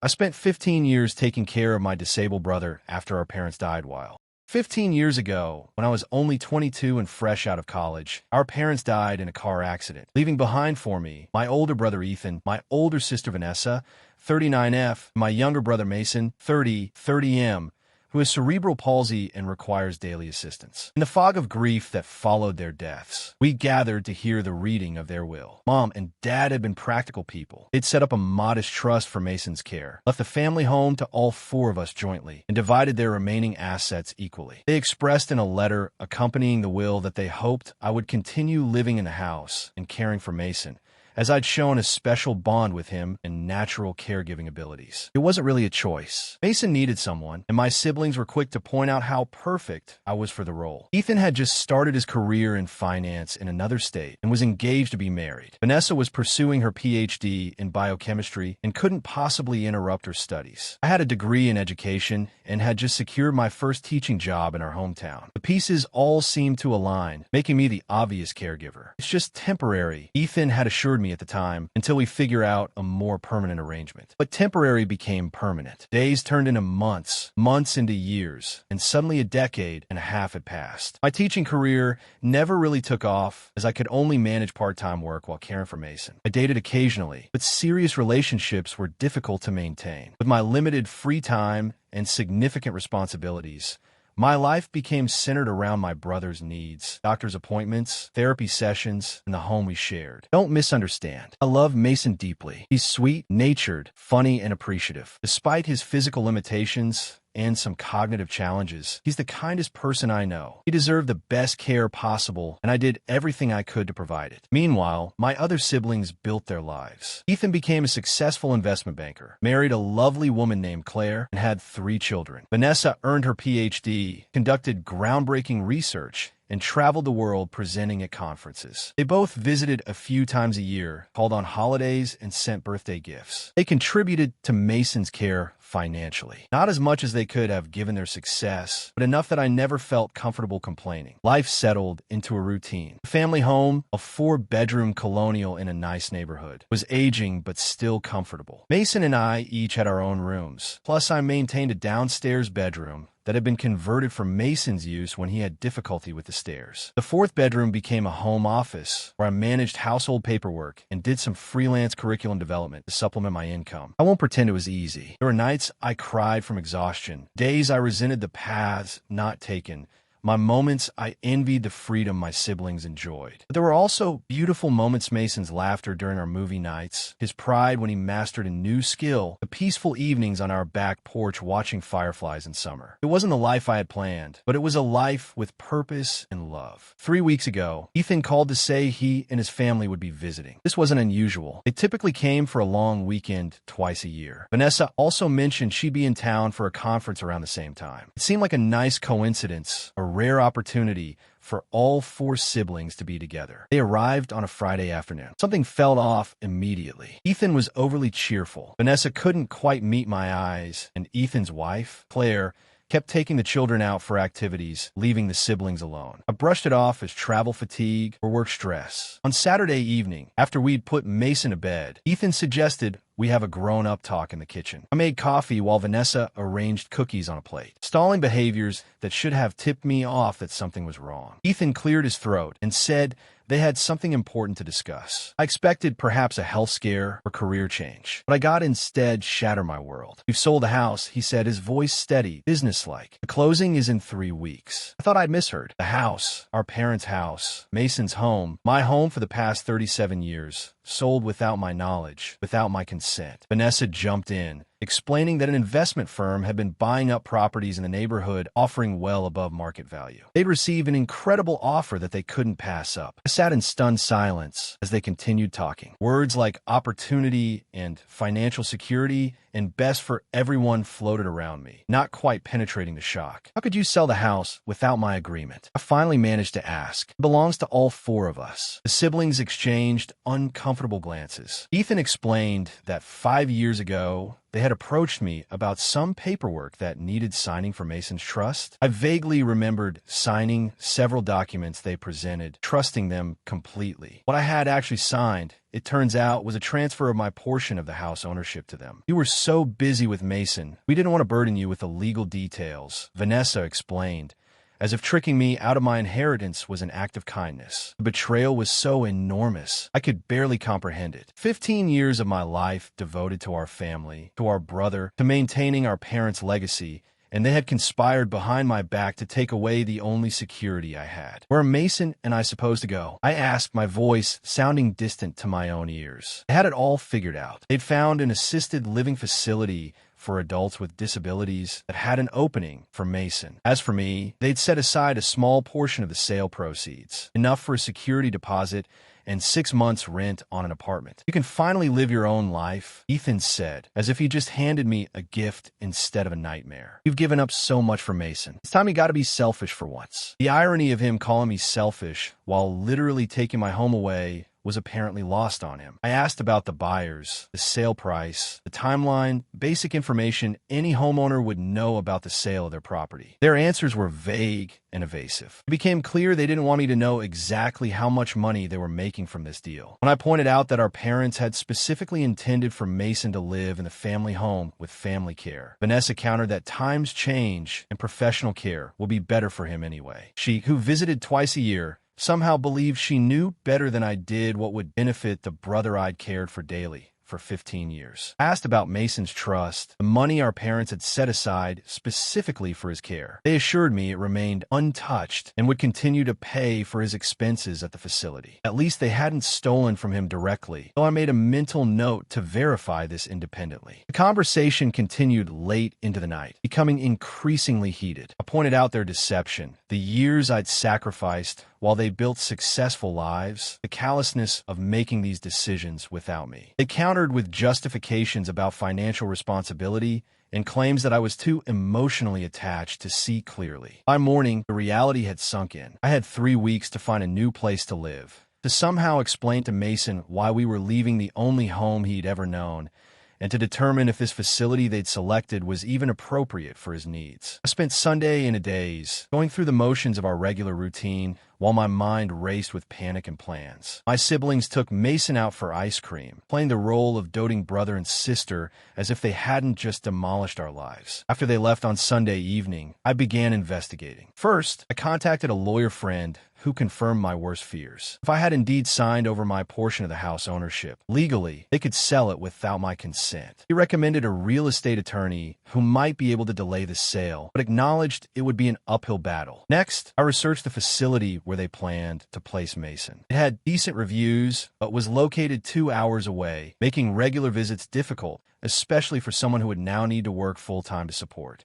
I spent 15 years taking care of my disabled brother after our parents died while 15 years ago, when I was only 22 and fresh out of college, our parents died in a car accident, leaving behind for me my older brother Ethan, my older sister Vanessa, 39F, my younger brother Mason, 30M, who has cerebral palsy and requires daily assistance. In the fog of grief that followed their deaths, we gathered to hear the reading of their will. Mom and Dad had been practical people. They'd set up a modest trust for Mason's care, left the family home to all four of us jointly, and divided their remaining assets equally. They expressed in a letter accompanying the will that they hoped I would continue living in the house and caring for Mason, as I'd shown a special bond with him and natural caregiving abilities. It wasn't really a choice. Mason needed someone, and my siblings were quick to point out how perfect I was for the role. Ethan had just started his career in finance in another state and was engaged to be married. Vanessa was pursuing her PhD in biochemistry and couldn't possibly interrupt her studies. I had a degree in education and had just secured my first teaching job in our hometown. The pieces all seemed to align, making me the obvious caregiver. It's just temporary, Ethan had assured me at the time, until we figure out a more permanent arrangement. But temporary became permanent. Days turned into months, months into years, and suddenly a decade and a half had passed. My teaching career never really took off, as I could only manage part-time work while caring for Mason. I dated occasionally, but serious relationships were difficult to maintain. With my limited free time and significant responsibilities, my life became centered around my brother's needs, doctor's appointments, therapy sessions, and the home we shared. Don't misunderstand. I love Mason deeply. He's sweet, natured, funny, and appreciative. Despite his physical limitations and some cognitive challenges, he's the kindest person I know. He deserved the best care possible, and I did everything I could to provide it. Meanwhile, my other siblings built their lives. Ethan became a successful investment banker, married a lovely woman named Claire, and had 3 children. Vanessa earned her PhD, conducted groundbreaking research, and traveled the world presenting at conferences. They both visited a few times a year, called on holidays, and sent birthday gifts. They contributed to Mason's care financially. Not as much as they could have given their success, but enough that I never felt comfortable complaining. Life settled into a routine. The family home, a 4-bedroom colonial in a nice neighborhood, was aging but still comfortable. Mason and I each had our own rooms. Plus, I maintained a downstairs bedroom that had been converted for Mason's use when he had difficulty with the stairs. The 4th bedroom became a home office where I managed household paperwork and did some freelance curriculum development to supplement my income. I won't pretend it was easy. There were nights I cried from exhaustion, days I resented the paths not taken, my moments I envied the freedom my siblings enjoyed. But there were also beautiful moments: Mason's laughter during our movie nights, his pride when he mastered a new skill, the peaceful evenings on our back porch watching fireflies in summer. It wasn't the life I had planned, but it was a life with purpose and love. 3 weeks ago, Ethan called to say he and his family would be visiting. This wasn't unusual. They typically came for a long weekend twice a year. Vanessa also mentioned she'd be in town for a conference around the same time. It seemed like a nice coincidence, a rare opportunity for all 4 siblings to be together. They arrived on a Friday afternoon. Something fell off immediately. Ethan was overly cheerful. Vanessa couldn't quite meet my eyes, and Ethan's wife, Claire, kept taking the children out for activities, leaving the siblings alone. I brushed it off as travel fatigue or work stress. On Saturday evening, after we'd put Mason to bed, Ethan suggested we have a grown-up talk in the kitchen. I made coffee while Vanessa arranged cookies on a plate. Stalling behaviors that should have tipped me off that something was wrong. Ethan cleared his throat and said they had something important to discuss. I expected perhaps a health scare or career change, but I got instead shatter my world. We've sold the house, he said, his voice steady, businesslike. The closing is in 3 weeks. I thought I'd misheard. The house, our parents' house, Mason's home, my home for the past 37 years, sold without my knowledge, without my consent. Vanessa jumped in, explaining that an investment firm had been buying up properties in the neighborhood offering well above market value. They'd received an incredible offer that they couldn't pass up. I sat in stunned silence as they continued talking. Words like opportunity and financial security and best for everyone floated around me, not quite penetrating the shock. How could you sell the house without my agreement? I finally managed to ask. It belongs to all 4 of us. The siblings exchanged uncomfortable glances. Ethan explained that 5 years ago, they had approached me about some paperwork that needed signing for Mason's trust. I vaguely remembered signing several documents they presented, trusting them completely. What I had actually signed it turns out, was a transfer of my portion of the house ownership to them. "We were so busy with Mason, we didn't want to burden you with the legal details," Vanessa explained, as if tricking me out of my inheritance was an act of kindness. The betrayal was so enormous, I could barely comprehend it. 15 years of my life devoted to our family, to our brother, to maintaining our parents' legacy, and they had conspired behind my back to take away the only security I had. "Where are Mason and I supposed to go?" I asked, my voice sounding distant to my own ears. They had it all figured out. They'd found an assisted living facility for adults with disabilities that had an opening for Mason. As for me, they'd set aside a small portion of the sale proceeds, enough for a security deposit and 6 months' rent on an apartment. "You can finally live your own life," Ethan said, as if he just handed me a gift instead of a nightmare. "You've given up so much for Mason. It's time you got to be selfish for once." The irony of him calling me selfish while literally taking my home away was apparently lost on him. I asked about the buyers, the sale price, the timeline, basic information any homeowner would know about the sale of their property. Their answers were vague and evasive. It became clear they didn't want me to know exactly how much money they were making from this deal. When I pointed out that our parents had specifically intended for Mason to live in the family home with family care, Vanessa countered that times change and professional care will be better for him anyway. She, who visited twice a year, somehow believed she knew better than I did what would benefit the brother I'd cared for daily for 15 years. I asked about Mason's trust, the money our parents had set aside specifically for his care. They assured me it remained untouched and would continue to pay for his expenses at the facility. At least they hadn't stolen from him directly, though I made a mental note to verify this independently. The conversation continued late into the night, becoming increasingly heated. I pointed out their deception, the years I'd sacrificed while they built successful lives, the callousness of making these decisions without me. They countered with justifications about financial responsibility and claims that I was too emotionally attached to see clearly. By morning, the reality had sunk in. I had 3 weeks to find a new place to live, to somehow explain to Mason why we were leaving the only home he'd ever known, and to determine if this facility they'd selected was even appropriate for his needs. I spent Sunday and a days going through the motions of our regular routine while my mind raced with panic and plans. My siblings took Mason out for ice cream, playing the role of doting brother and sister as if they hadn't just demolished our lives. After they left on Sunday evening, I began investigating. First, I contacted a lawyer friend who confirmed my worst fears. If I had indeed signed over my portion of the house ownership, legally, they could sell it without my consent. He recommended a real estate attorney who might be able to delay the sale, but acknowledged it would be an uphill battle. Next, I researched the facility where they planned to place Mason. It had decent reviews, but was located 2 hours away, making regular visits difficult, especially for someone who would now need to work full-time to support.